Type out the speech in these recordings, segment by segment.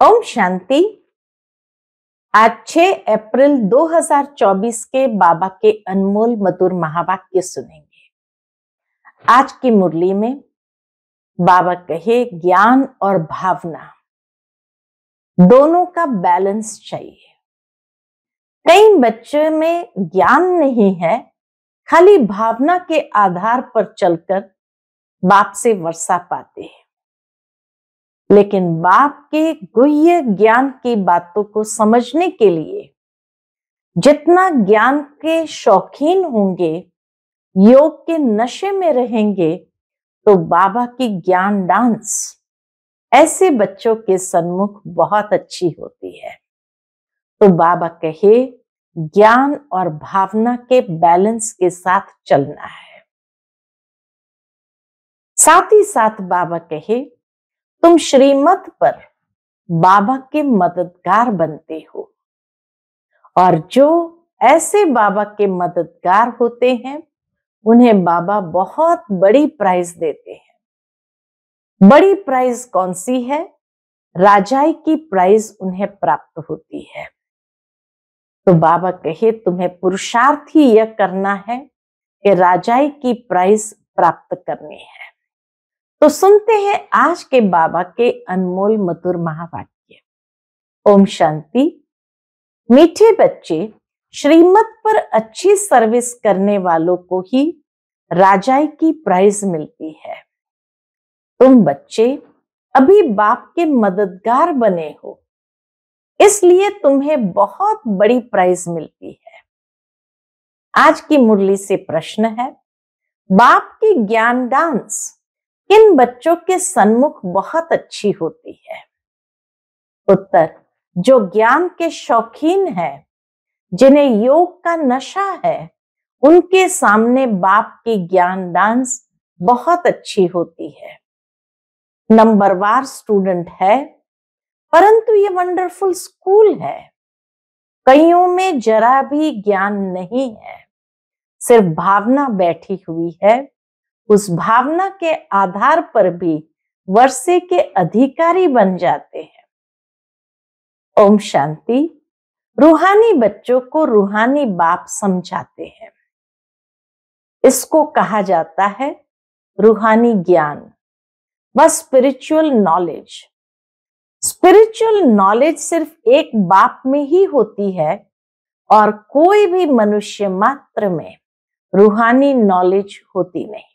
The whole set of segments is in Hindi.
ओम शांति। आज 6 अप्रैल 2024 के बाबा के अनमोल मधुर महावाक्य सुनेंगे। आज की मुरली में बाबा कहे ज्ञान और भावना दोनों का बैलेंस चाहिए। कई बच्चे में ज्ञान नहीं है, खाली भावना के आधार पर चलकर बाप से वर्षा पाते हैं, लेकिन बाप के गुह्य ज्ञान की बातों को समझने के लिए जितना ज्ञान के शौकीन होंगे, योग के नशे में रहेंगे, तो बाबा की ज्ञान डांस ऐसे बच्चों के सन्मुख बहुत अच्छी होती है। तो बाबा कहे ज्ञान और भावना के बैलेंस के साथ चलना है। साथ ही साथ बाबा कहे तुम श्रीमत पर बाबा के मददगार बनते हो, और जो ऐसे बाबा के मददगार होते हैं उन्हें बाबा बहुत बड़ी प्राइज देते हैं। बड़ी प्राइज कौन सी है? राजाई की प्राइज उन्हें प्राप्त होती है। तो बाबा कहे तुम्हें पुरुषार्थ ही यह करना है कि राजाई की प्राइज प्राप्त करनी है। तो सुनते हैं आज के बाबा के अनमोल मधुर महावाक्य। ओम शांति। मीठे बच्चे, श्रीमत पर अच्छी सर्विस करने वालों को ही राजाई की प्राइज मिलती है। तुम बच्चे अभी बाप के मददगार बने हो, इसलिए तुम्हें बहुत बड़ी प्राइज मिलती है। आज की मुरली से प्रश्न है, बाप की ज्ञान डांस किन बच्चों के सन्मुख बहुत अच्छी होती है? उत्तर, जो ज्ञान के शौकीन है, जिन्हें योग का नशा है, उनके सामने बाप की ज्ञान डांस बहुत अच्छी होती है। नंबरवार स्टूडेंट है, परंतु ये वंडरफुल स्कूल है। कईयों में जरा भी ज्ञान नहीं है, सिर्फ भावना बैठी हुई है। उस भावना के आधार पर भी वर्षे के अधिकारी बन जाते हैं। ओम शांति। रूहानी बच्चों को रूहानी बाप समझाते हैं। इसको कहा जाता है रूहानी ज्ञान व स्पिरिचुअल नॉलेज। स्पिरिचुअल नॉलेज सिर्फ एक बाप में ही होती है, और कोई भी मनुष्य मात्र में रूहानी नॉलेज होती नहीं।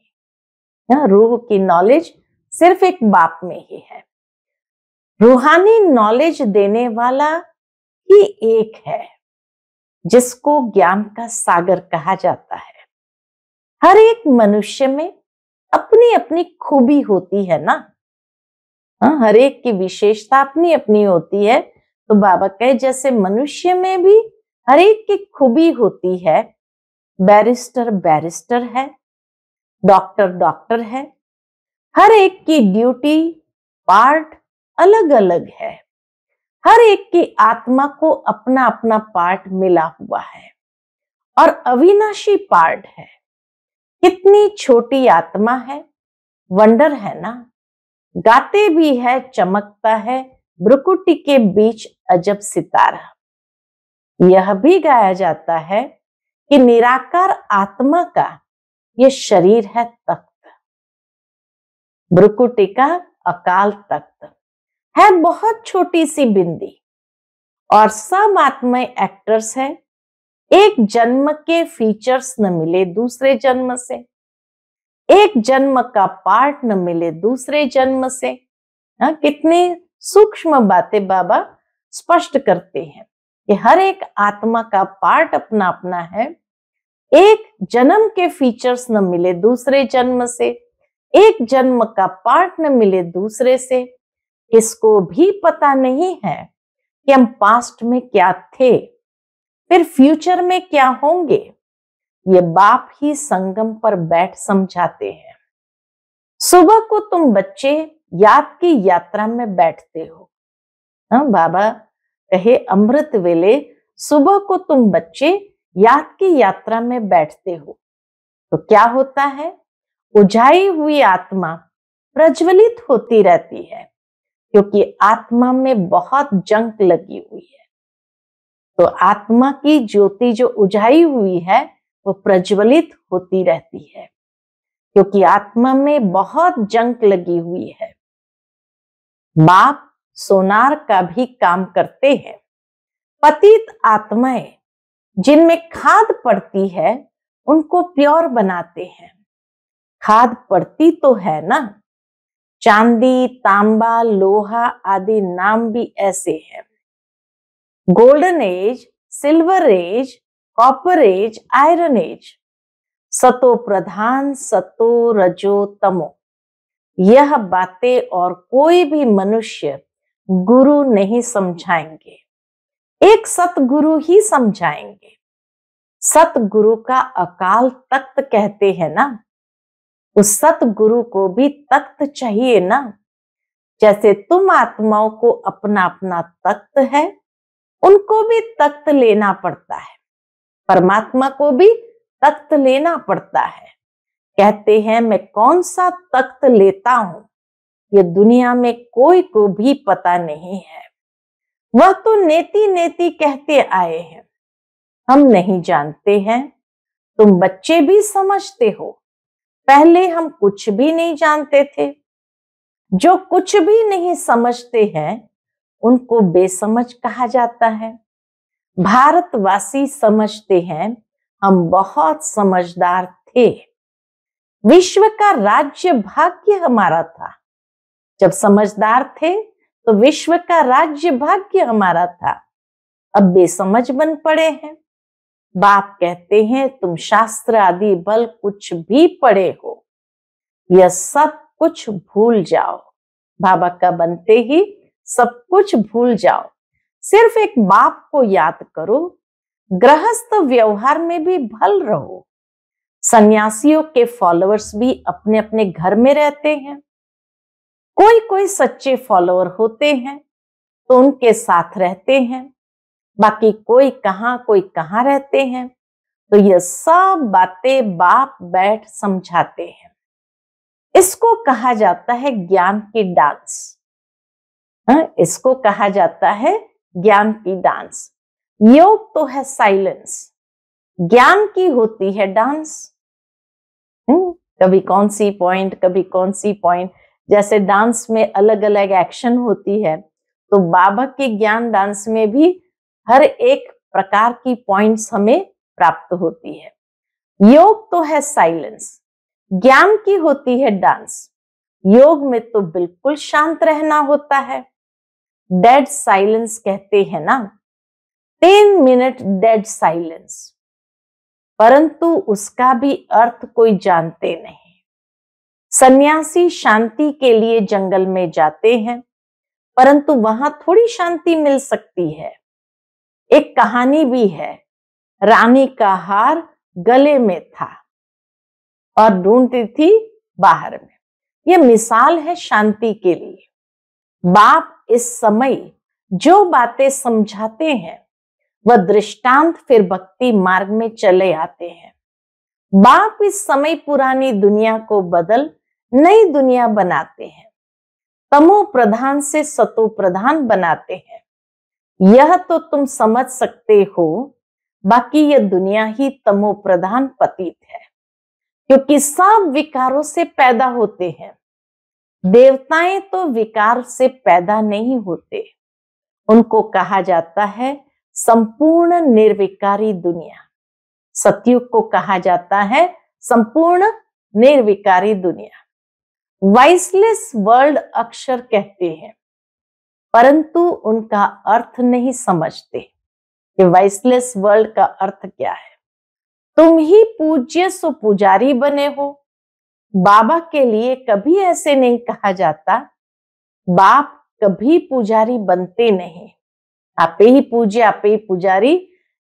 रूह की नॉलेज सिर्फ एक बाप में ही है। रूहानी नॉलेज देने वाला ही एक है, जिसको ज्ञान का सागर कहा जाता है। हर एक मनुष्य में अपनी अपनी खूबी होती है ना। हर एक की विशेषता अपनी अपनी होती है। तो बाबा कहे जैसे मनुष्य में भी हर एक की खूबी होती है। बैरिस्टर बैरिस्टर है, डॉक्टर डॉक्टर है। हर एक की ड्यूटी पार्ट अलग अलग है। हर एक की आत्मा को अपना अपना पार्ट मिला हुआ है और अविनाशी पार्ट है। कितनी छोटी आत्मा है, वंडर है ना। गाते भी है, चमकता है, भ्रुकुटी के बीच अजब सितारा। यह भी गाया जाता है कि निराकार आत्मा का यह शरीर है तख्त। भ्रुकुटी का अकाल तख्त है, बहुत छोटी सी बिंदी, और सब आत्माएं एक्टर्स है। एक जन्म के फीचर्स न मिले दूसरे जन्म से, एक जन्म का पार्ट न मिले दूसरे जन्म से। कितनी सूक्ष्म बातें बाबा स्पष्ट करते हैं कि हर एक आत्मा का पार्ट अपना अपना है। एक जन्म के फीचर्स न मिले दूसरे जन्म से, एक जन्म का पार्ट न मिले दूसरे से। किसको भी पता नहीं है कि हम पास्ट में क्या थे, फिर फ्यूचर में क्या होंगे। ये बाप ही संगम पर बैठ समझाते हैं। सुबह को तुम बच्चे याद की यात्रा में बैठते हो। बाबा कहे अमृत वेले सुबह को तुम बच्चे याद की यात्रा में बैठते हो, तो क्या होता है? उजाई हुई आत्मा प्रज्वलित होती रहती है, क्योंकि आत्मा में बहुत जंग लगी हुई है। तो आत्मा की ज्योति जो उजाई हुई है वो प्रज्वलित होती रहती है, क्योंकि आत्मा में बहुत जंग लगी हुई है। बाप सोनार का भी काम करते हैं। पतित आत्माएं जिनमें खाद पड़ती है उनको प्योर बनाते हैं। खाद पड़ती तो है ना, चांदी, तांबा, लोहा आदि नाम भी ऐसे हैं। Golden age, silver age, copper age, iron age, सतो प्रधान, सतो रजो तमो, यह बातें और कोई भी मनुष्य गुरु नहीं समझाएंगे, एक सतगुरु ही समझाएंगे। सतगुरु का अकाल तख्त कहते हैं ना, उस सतगुरु को भी तख्त चाहिए ना। जैसे तुम आत्माओं को अपना अपना तख्त है, उनको भी तख्त लेना पड़ता है, परमात्मा को भी तख्त लेना पड़ता है। कहते हैं मैं कौन सा तख्त लेता हूं, ये दुनिया में कोई को भी पता नहीं है। वह तो नेति नेति कहते आए हैं, हम नहीं जानते हैं। तुम बच्चे भी समझते हो, पहले हम कुछ भी नहीं जानते थे। जो कुछ भी नहीं समझते हैं उनको बेसमझ कहा जाता है। भारतवासी समझते हैं हम बहुत समझदार थे। विश्व का राज्य भाग्य हमारा था। जब समझदार थे तो विश्व का राज्य भाग्य हमारा था। अब बेसमझ बन पड़े हैं। बाप कहते हैं तुम शास्त्र आदि बल कुछ भी पढ़े हो, यह सब कुछ भूल जाओ। बाबा का बनते ही सब कुछ भूल जाओ, सिर्फ एक बाप को याद करो। गृहस्थ व्यवहार में भी भल रहो। सन्यासियों के फॉलोअर्स भी अपने अपने घर में रहते हैं। कोई कोई सच्चे फॉलोअर होते हैं तो उनके साथ रहते हैं, बाकी कोई कहाँ रहते हैं। तो यह सब बातें बाप बैठ समझाते हैं। इसको कहा जाता है ज्ञान की डांस। इसको कहा जाता है ज्ञान की डांस। योग तो है साइलेंस, ज्ञान की होती है डांस। कभी कौन सी पॉइंट, कभी कौन सी पॉइंट। जैसे डांस में अलग अलग एक्शन होती है, तो बाबा के ज्ञान डांस में भी हर एक प्रकार की पॉइंट्स हमें प्राप्त होती है। योग तो है साइलेंस, ज्ञान की होती है डांस। योग में तो बिल्कुल शांत रहना होता है। डेड साइलेंस कहते हैं ना, 10 मिनट डेड साइलेंस, परंतु उसका भी अर्थ कोई जानते नहीं। सन्यासी शांति के लिए जंगल में जाते हैं, परंतु वहां थोड़ी शांति मिल सकती है। एक कहानी भी है, रानी का हार गले में था और ढूंढती थी बाहर में। यह मिसाल है शांति के लिए। बाप इस समय जो बातें समझाते हैं वह दृष्टांत फिर भक्ति मार्ग में चले आते हैं। बाप इस समय पुरानी दुनिया को बदल नई दुनिया बनाते हैं, तमो प्रधान से सतो प्रधान बनाते हैं। यह तो तुम समझ सकते हो, बाकी यह दुनिया ही तमो प्रधान पतित है, क्योंकि सब विकारों से पैदा होते हैं। देवताएं तो विकार से पैदा नहीं होते, उनको कहा जाता है संपूर्ण निर्विकारी दुनिया। सतयुग को कहा जाता है संपूर्ण निर्विकारी दुनिया। वॉइसलेस वर्ल्ड अक्षर कहते हैं, परंतु उनका अर्थ नहीं समझते कि वॉइसलेस वर्ल्ड का अर्थ क्या है। तुम ही पूज्य सो पुजारी बने हो। बाबा के लिए कभी ऐसे नहीं कहा जाता। बाप कभी पुजारी बनते नहीं। आप ही पूज्य, आप ही पुजारी,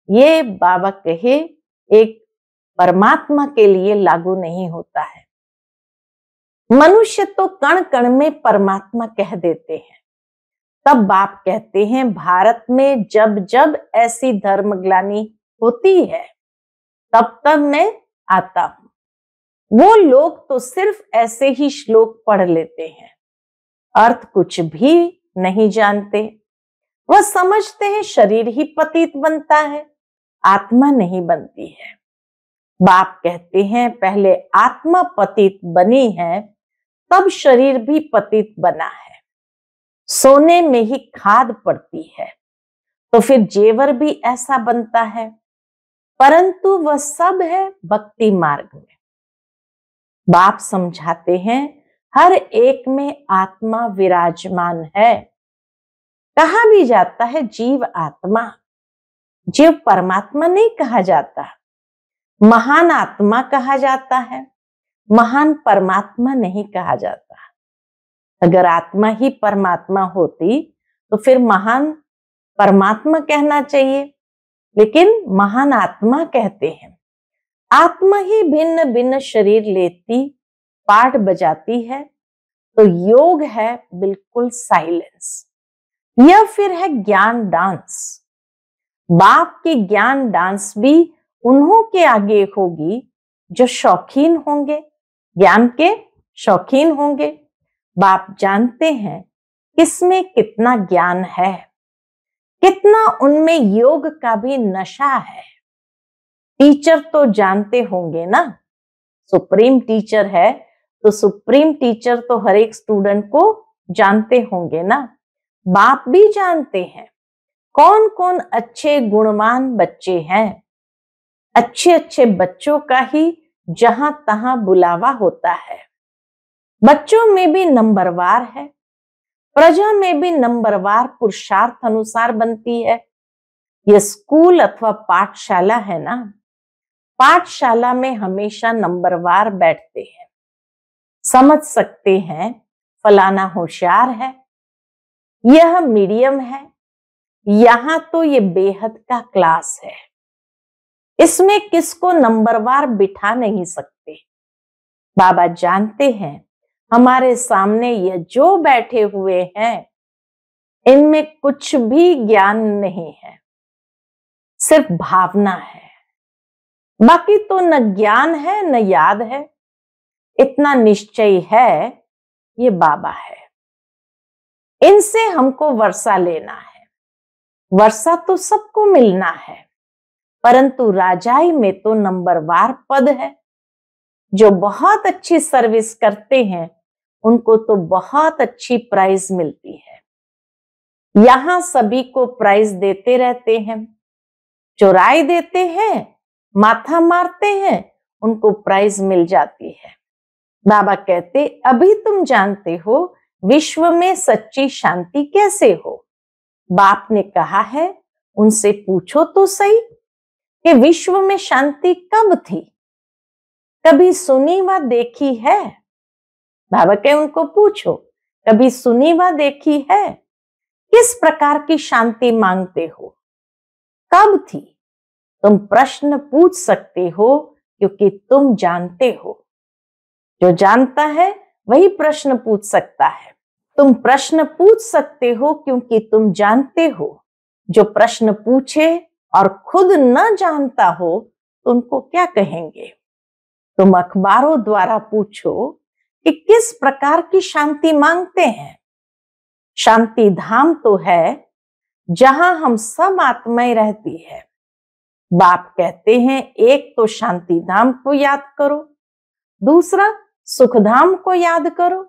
ये बाबा कहे एक परमात्मा के लिए लागू नहीं होता है। मनुष्य तो कण कण में परमात्मा कह देते हैं। तब बाप कहते हैं भारत में जब जब ऐसी धर्मग्लानि होती है तब तब मैं आता हूं। वो लोग तो सिर्फ ऐसे ही श्लोक पढ़ लेते हैं, अर्थ कुछ भी नहीं जानते। वह समझते हैं शरीर ही पतित बनता है, आत्मा नहीं बनती है। बाप कहते हैं पहले आत्मा पतित बनी है, तब शरीर भी पतित बना है। सोने में ही खाद पड़ती है, तो फिर जेवर भी ऐसा बनता है, परंतु वह सब है भक्ति मार्ग में। बाप समझाते हैं हर एक में आत्मा विराजमान है। कहा भी जाता है जीव आत्मा, जीव परमात्मा नहीं कहा जाता, महान आत्मा कहा जाता है, महान परमात्मा नहीं कहा जाता। अगर आत्मा ही परमात्मा होती तो फिर महान परमात्मा कहना चाहिए, लेकिन महान आत्मा कहते हैं। आत्मा ही भिन्न भिन्न शरीर लेती पाठ बजाती है, तो योग है बिल्कुल साइलेंस। यह फिर है ज्ञान डांस। बाप की ज्ञान डांस भी उन्हों के आगे होगी जो शौकीन होंगे, ज्ञान के शौकीन होंगे। बाप जानते हैं किसमें कितना ज्ञान है, कितना उनमें योग का भी नशा है। टीचर तो जानते होंगे ना, सुप्रीम टीचर है तो सुप्रीम टीचर तो हर एक स्टूडेंट को जानते होंगे ना। बाप भी जानते हैं कौन कौन अच्छे गुणवान बच्चे हैं। अच्छे अच्छे बच्चों का ही जहां तहां बुलावा होता है। बच्चों में भी नंबरवार है, प्रजा में भी नंबरवार पुरुषार्थ अनुसार बनती है। यह स्कूल अथवा पाठशाला है ना, पाठशाला में हमेशा नंबरवार बैठते हैं। समझ सकते हैं फलाना होशियार है, यह मीडियम है, यहां तो ये बेहद का क्लास है। इसमें किसको नंबरवार बिठा नहीं सकते। बाबा जानते हैं हमारे सामने ये जो बैठे हुए हैं, इनमें कुछ भी ज्ञान नहीं है, सिर्फ भावना है। बाकी तो न ज्ञान है न याद है। इतना निश्चय है ये बाबा है, इनसे हमको वर्षा लेना है। वर्षा तो सबको मिलना है, परंतु राजाई में तो नंबरवार पद है। जो बहुत अच्छी सर्विस करते हैं उनको तो बहुत अच्छी प्राइज मिलती है। यहां सभी को प्राइज देते रहते हैं। जो राय देते हैं, माथा मारते हैं, उनको प्राइज मिल जाती है। बाबा कहते अभी तुम जानते हो विश्व में सच्ची शांति कैसे हो। बाप ने कहा है उनसे पूछो तो सही कि विश्व में शांति कब थी, कभी सुनी व देखी है। बाबा के उनको पूछो कभी सुनी व देखी है, किस प्रकार की शांति मांगते हो, कब थी। तुम प्रश्न पूछ सकते हो क्योंकि तुम जानते हो। जो जानता है वही प्रश्न पूछ सकता है। तुम प्रश्न पूछ सकते हो क्योंकि तुम जानते हो। जो प्रश्न पूछे और खुद न जानता हो तो उनको क्या कहेंगे। तुम अखबारों द्वारा पूछो कि किस प्रकार की शांति मांगते हैं। शांति धाम तो है जहां हम सब आत्माएं रहती है। बाप कहते हैं एक तो शांति धाम को याद करो, दूसरा सुखधाम को याद करो।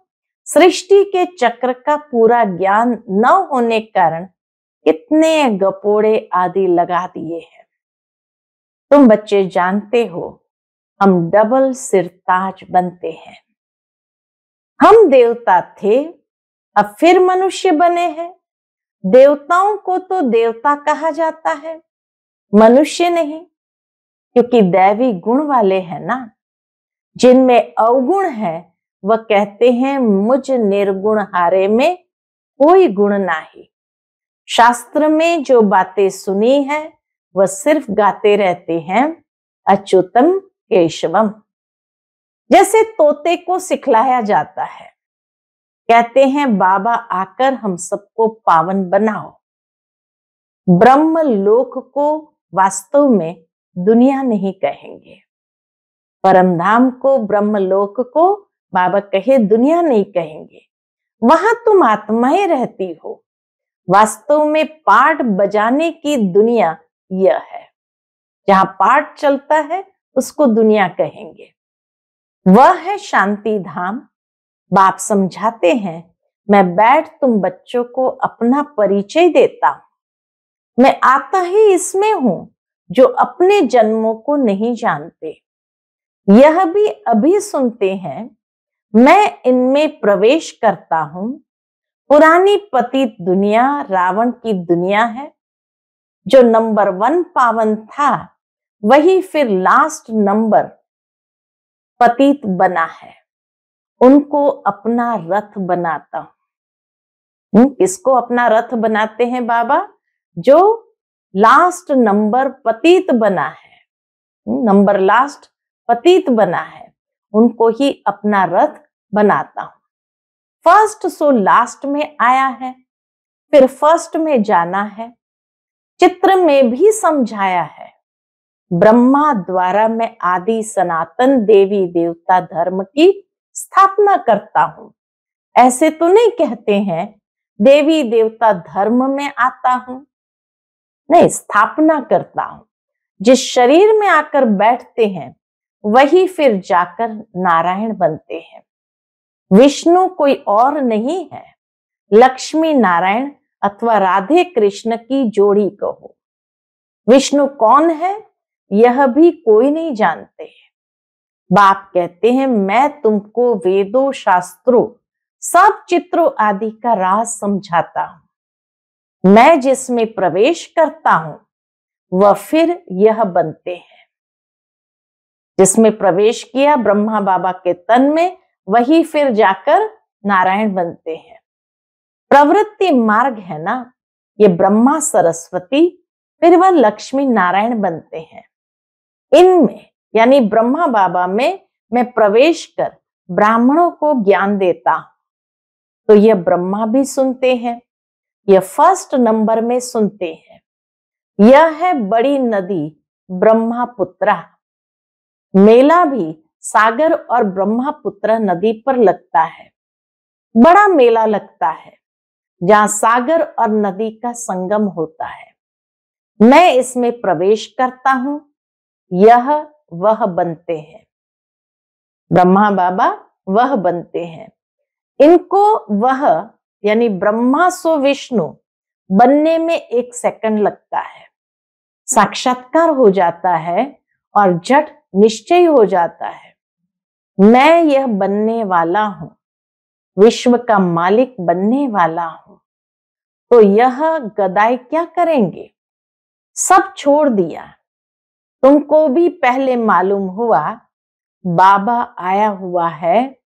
सृष्टि के चक्र का पूरा ज्ञान न होने कारण कितने गपोड़े आदि लगा दिए हैं। तुम बच्चे जानते हो हम डबल सिरताज बनते हैं। हम देवता थे, अब फिर मनुष्य बने हैं। देवताओं को तो देवता कहा जाता है, मनुष्य नहीं, क्योंकि दैवी गुण वाले हैं ना। जिनमें अवगुण है वह कहते हैं मुझ निर्गुण हारे में कोई गुण नाही। शास्त्र में जो बातें सुनी है वह सिर्फ गाते रहते हैं अच्युतम केशवम। जैसे तोते को सिखलाया जाता है, कहते हैं बाबा आकर हम सबको पावन बनाओ। ब्रह्म लोक को वास्तव में दुनिया नहीं कहेंगे, परमधाम को ब्रह्मलोक को बाबा कहे दुनिया नहीं कहेंगे। वहां तुम आत्माएं रहती हो। वास्तव में पाठ बजाने की दुनिया यह है। जहां पाठ चलता है उसको दुनिया कहेंगे। वह है शांति धाम। बाप समझाते हैं, मैं बैठ तुम बच्चों को अपना परिचय देता हूं। मैं आता ही इसमें हूं जो अपने जन्मों को नहीं जानते। यह भी अभी सुनते हैं, मैं इनमें प्रवेश करता हूं। पुरानी पतित दुनिया रावण की दुनिया है। जो नंबर 1 पावन था वही फिर लास्ट नंबर पतित बना है। उनको अपना रथ बनाता हूं। किसको अपना रथ बनाते हैं बाबा? जो लास्ट नंबर पतित बना है, नंबर लास्ट पतित बना है, उनको ही अपना रथ बनाता हूं। फर्स्ट सो लास्ट में आया है, फिर फर्स्ट में जाना है। चित्र में भी समझाया है, ब्रह्मा द्वारा मैं आदि सनातन देवी देवता धर्म की स्थापना करता हूं। ऐसे तो नहीं कहते हैं देवी देवता धर्म में आता हूं, नहीं, स्थापना करता हूं। जिस शरीर में आकर बैठते हैं वही फिर जाकर नारायण बनते हैं। विष्णु कोई और नहीं है, लक्ष्मी नारायण अथवा राधे कृष्ण की जोड़ी कहो। विष्णु कौन है यह भी कोई नहीं जानते। बाप कहते हैं, मैं तुमको वेदों शास्त्रों सब चित्रों आदि का राज समझाता हूं। मैं जिसमें प्रवेश करता हूं वह फिर यह बनते हैं। जिसमें प्रवेश किया ब्रह्मा बाबा के तन में वही फिर जाकर नारायण बनते हैं। प्रवृत्ति मार्ग है ना, ये ब्रह्मा सरस्वती फिर वह लक्ष्मी नारायण बनते हैं। इनमें यानी ब्रह्मा बाबा में मैं प्रवेश कर ब्राह्मणों को ज्ञान देता हूं। तो यह ब्रह्मा भी सुनते हैं, यह फर्स्ट नंबर में सुनते हैं। यह है बड़ी नदी ब्रह्मपुत्रा। मेला भी सागर और ब्रह्मपुत्र नदी पर लगता है। बड़ा मेला लगता है जहां सागर और नदी का संगम होता है। मैं इसमें प्रवेश करता हूं, यह वह बनते हैं। ब्रह्मा बाबा वह बनते हैं। इनको वह यानी ब्रह्मा सो विष्णु बनने में 1 सेकंड लगता है। साक्षात्कार हो जाता है और झट निश्चय हो जाता है, मैं यह बनने वाला हूं, विश्व का मालिक बनने वाला हूं। तो यह गदाई क्या करेंगे? सब छोड़ दिया। तुमको भी पहले मालूम हुआ बाबा आया हुआ है,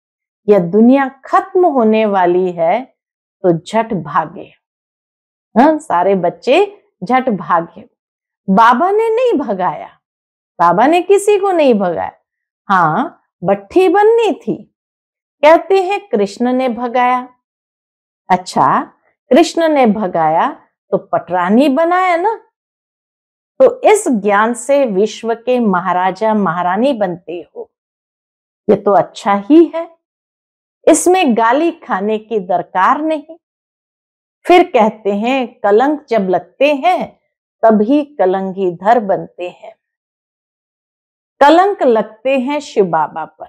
यह दुनिया खत्म होने वाली है, तो झट भागे। सारे बच्चे झट भागे। बाबा ने नहीं भगाया, बाबा ने किसी को नहीं भगाया। हाँ, भट्ठी बननी थी, कहते हैं कृष्ण ने भगाया। अच्छा, कृष्ण ने भगाया तो पटरानी बनाया ना। तो इस ज्ञान से विश्व के महाराजा महारानी बनते हो, ये तो अच्छा ही है। इसमें गाली खाने की दरकार नहीं। फिर कहते हैं कलंक जब लगते हैं तभी कलंगीधर बनते हैं। कलंक लगते हैं शिव बाबा पर,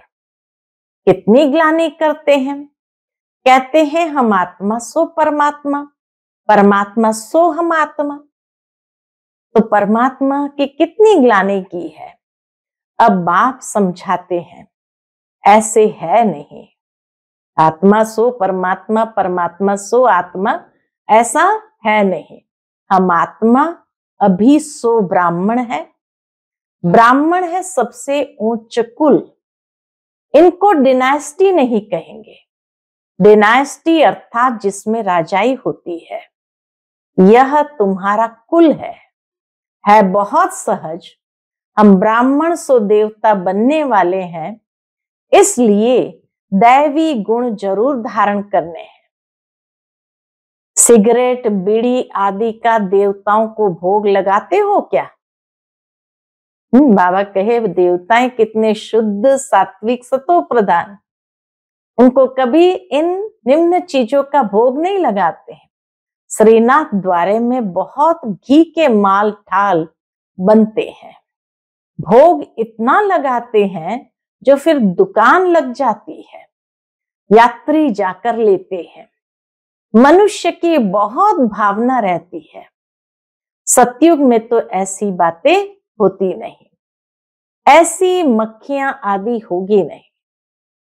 कितनी ग्लानि करते हैं। कहते हैं हम आत्मा सो परमात्मा, परमात्मा सो हम आत्मा। तो परमात्मा की कितनी ग्लानि की है। अब बाप समझाते हैं ऐसे है नहीं। आत्मा सो परमात्मा, परमात्मा सो आत्मा, ऐसा है नहीं। हम आत्मा अभी सो ब्राह्मण है। ब्राह्मण है सबसे उच्च कुल। इनको डिनास्टी नहीं कहेंगे। डिनास्टी अर्थात जिसमें राजाई होती है। यह तुम्हारा कुल है बहुत सहज। हम ब्राह्मण सो देवता बनने वाले हैं, इसलिए दैवी गुण जरूर धारण करने हैं। सिगरेट बीड़ी आदि का देवताओं को भोग लगाते हो क्या? बाबा कहे देवताएं कितने शुद्ध सात्विक सतो प्रधान। उनको कभी इन निम्न चीजों का भोग नहीं लगाते हैं। श्रीनाथ द्वारे में बहुत घी के माल ठाल बनते हैं, भोग इतना लगाते हैं जो फिर दुकान लग जाती है, यात्री जाकर लेते हैं। मनुष्य की बहुत भावना रहती है। सतयुग में तो ऐसी बातें होती नहीं, ऐसी मक्खियां आदि होगी नहीं।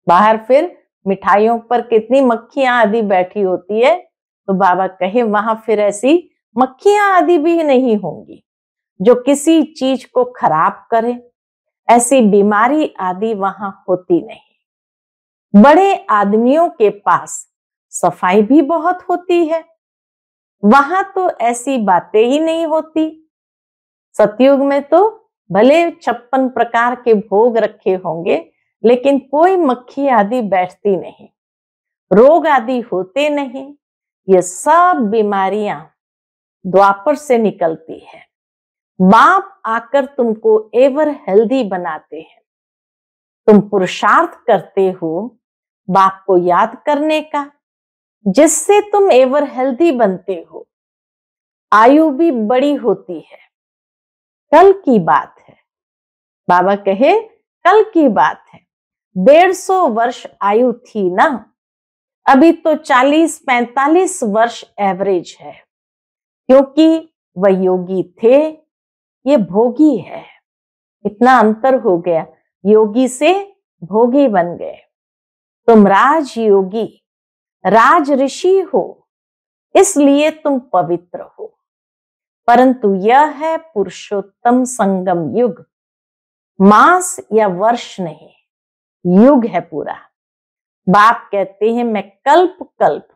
बाहर फिर मिठाइयों पर कितनी मक्खियां आदि बैठी होती है, तो बाबा कहे वहां फिर ऐसी मक्खियां आदि भी नहीं होंगी जो किसी चीज को खराब करे। ऐसी बीमारी आदि वहां होती नहीं। बड़े आदमियों के पास सफाई भी बहुत होती है, वहां तो ऐसी बातें ही नहीं होती। सतयुग में तो भले 56 प्रकार के भोग रखे होंगे, लेकिन कोई मक्खी आदि बैठती नहीं, रोग आदि होते नहीं। ये सब बीमारियां द्वापर से निकलती है। बाप आकर तुमको एवर हेल्दी बनाते हैं। तुम पुरुषार्थ करते हो बाप को याद करने का, जिससे तुम एवर हेल्दी बनते हो। आयु भी बड़ी होती है। कल की बात है, बाबा कहे कल की बात है। 150 वर्ष आयु थी ना, अभी तो 40-45 वर्ष एवरेज है, क्योंकि वह योगी थे, ये भोगी है। इतना अंतर हो गया, योगी से भोगी बन गए। तुम राजयोगी, राज ऋषि हो, इसलिए तुम पवित्र हो। परंतु यह है पुरुषोत्तम संगम युग, मास या वर्ष नहीं, युग है पूरा। बाप कहते हैं मैं कल्प कल्प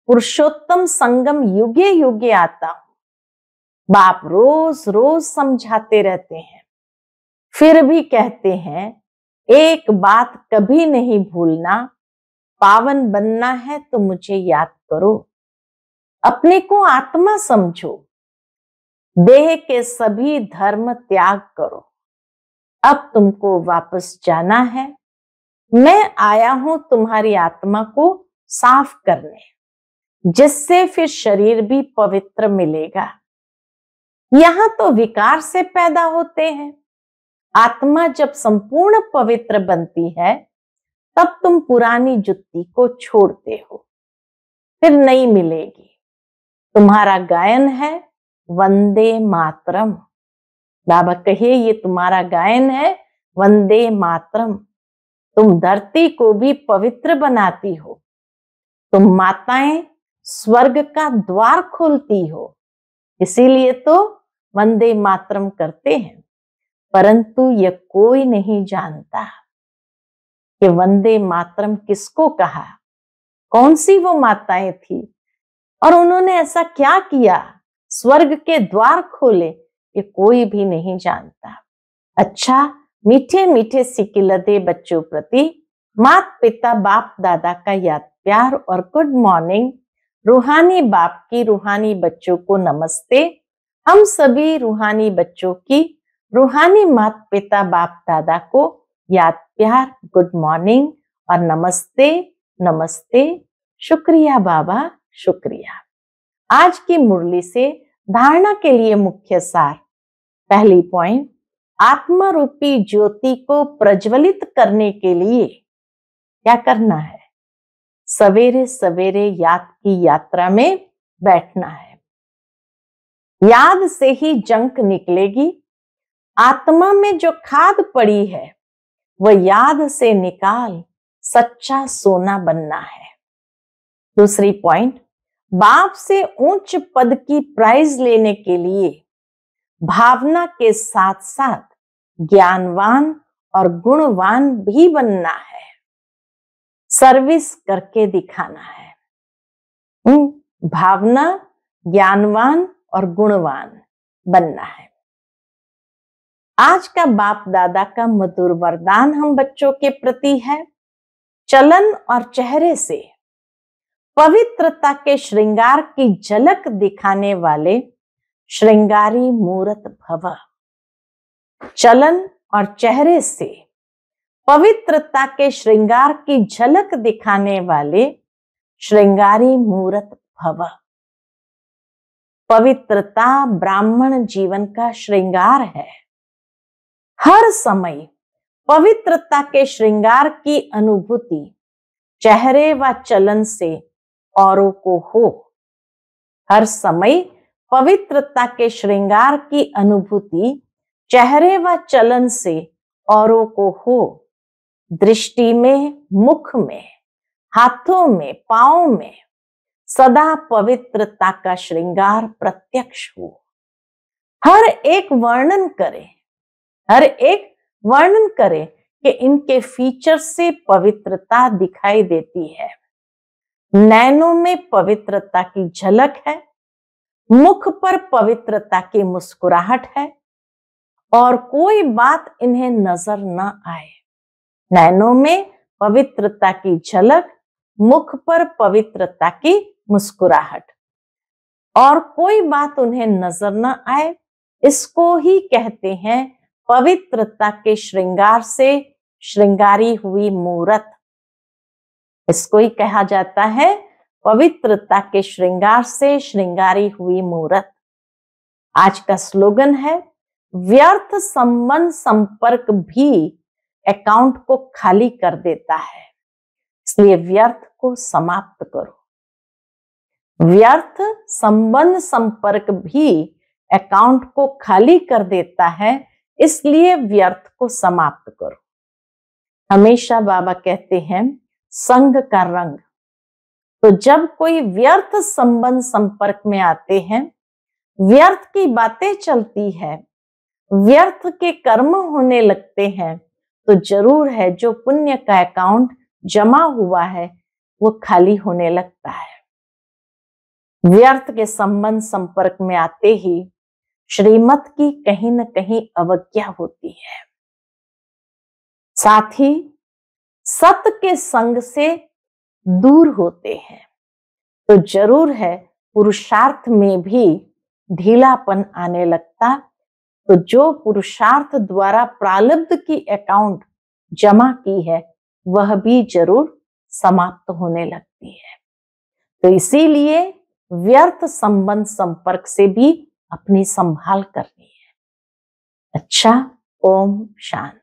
पुरुषोत्तम संगम युगे युगे आता हूं। बाप रोज रोज समझाते रहते हैं, फिर भी कहते हैं एक बात कभी नहीं भूलना, पावन बनना है तो मुझे याद करो। अपने को आत्मा समझो, देह के सभी धर्म त्याग करो। अब तुमको वापस जाना है। मैं आया हूं तुम्हारी आत्मा को साफ करने, जिससे फिर शरीर भी पवित्र मिलेगा। यहां तो विकार से पैदा होते हैं। आत्मा जब संपूर्ण पवित्र बनती है, तब तुम पुरानी जुत्ती को छोड़ते हो, फिर नई मिलेगी। तुम्हारा गायन है वंदे मातरम। बाबा कहे ये तुम्हारा गायन है वंदे मातरम। तुम धरती को भी पवित्र बनाती हो। तुम माताएं स्वर्ग का द्वार खोलती हो, इसीलिए तो वंदे मातरम करते हैं। परंतु यह कोई नहीं जानता कि वंदे मातरम किसको कहा, कौन सी वो माताएं थी और उन्होंने ऐसा क्या किया, स्वर्ग के द्वार खोले, ये कोई भी नहीं जानता। अच्छा, मीठे मीठे सिकिलते बच्चों प्रति माता पिता बाप दादा का याद प्यार और गुड मॉर्निंग। रूहानी बाप की रूहानी बच्चों को नमस्ते। हम सभी रूहानी बच्चों की रूहानी माता पिता बाप दादा को याद प्यार, गुड मॉर्निंग और नमस्ते नमस्ते। शुक्रिया बाबा, शुक्रिया। आज की मुरली से धारणा के लिए मुख्य सार। पहली पॉइंट, आत्मा रूपी ज्योति को प्रज्वलित करने के लिए क्या करना है? सवेरे सवेरे याद की यात्रा में बैठना है। याद से ही जंक निकलेगी। आत्मा में जो खाद पड़ी है वह याद से निकाल सच्चा सोना बनना है। दूसरी पॉइंट, बाप से उच्च पद की प्राइज लेने के लिए भावना के साथ साथ ज्ञानवान और गुणवान भी बनना है। सर्विस करके दिखाना है। भावना, ज्ञानवान और गुणवान बनना है। आज का बाप दादा का मधुर वरदान हम बच्चों के प्रति है, चलन और चेहरे से पवित्रता के श्रृंगार की झलक दिखाने वाले श्रृंगारी मूरत भव। चलन और चेहरे से पवित्रता के श्रृंगार की झलक दिखाने वाले श्रृंगारी मूरत भव। पवित्रता ब्राह्मण जीवन का श्रृंगार है। हर समय पवित्रता के श्रृंगार की अनुभूति चेहरे व चलन से औरों को हो। हर समय पवित्रता के श्रृंगार की अनुभूति चेहरे व चलन से औरों को हो। दृष्टि में, मुख में, हाथों में, पांवों में सदा पवित्रता का श्रृंगार प्रत्यक्ष हो। हर एक वर्णन करे कि इनके फीचर से पवित्रता दिखाई देती है। नैनों में पवित्रता की झलक है, मुख पर पवित्रता की मुस्कुराहट है और कोई बात इन्हें नजर न आए। नैनों में पवित्रता की झलक, मुख पर पवित्रता की मुस्कुराहट और कोई बात उन्हें नजर न आए, इसको ही कहते हैं पवित्रता के श्रृंगार से श्रृंगारी हुई मूरत। इसको ही कहा जाता है पवित्रता के श्रृंगार से श्रृंगारी हुई मूरत। आज का स्लोगन है, व्यर्थ संबंध संपर्क भी अकाउंट को खाली कर देता है, इसलिए व्यर्थ को समाप्त करो। व्यर्थ संबंध संपर्क भी अकाउंट को खाली कर देता है, इसलिए व्यर्थ को समाप्त करो। हमेशा बाबा कहते हैं संग का रंग। तो जब कोई व्यर्थ संबंध संपर्क में आते हैं, व्यर्थ की बातें चलती है, व्यर्थ के कर्म होने लगते हैं, तो जरूर है जो पुण्य का अकाउंट जमा हुआ है वो खाली होने लगता है। व्यर्थ के संबंध संपर्क में आते ही श्रीमत की कहीं न कहीं अवज्ञा होती है। साथ ही सत के संग से दूर होते हैं, तो जरूर है पुरुषार्थ में भी ढीलापन आने लगता। तो जो पुरुषार्थ द्वारा प्रारब्ध की अकाउंट जमा की है वह भी जरूर समाप्त होने लगती है। तो इसीलिए व्यर्थ संबंध संपर्क से भी अपनी संभाल करनी है। अच्छा, ओम शांति।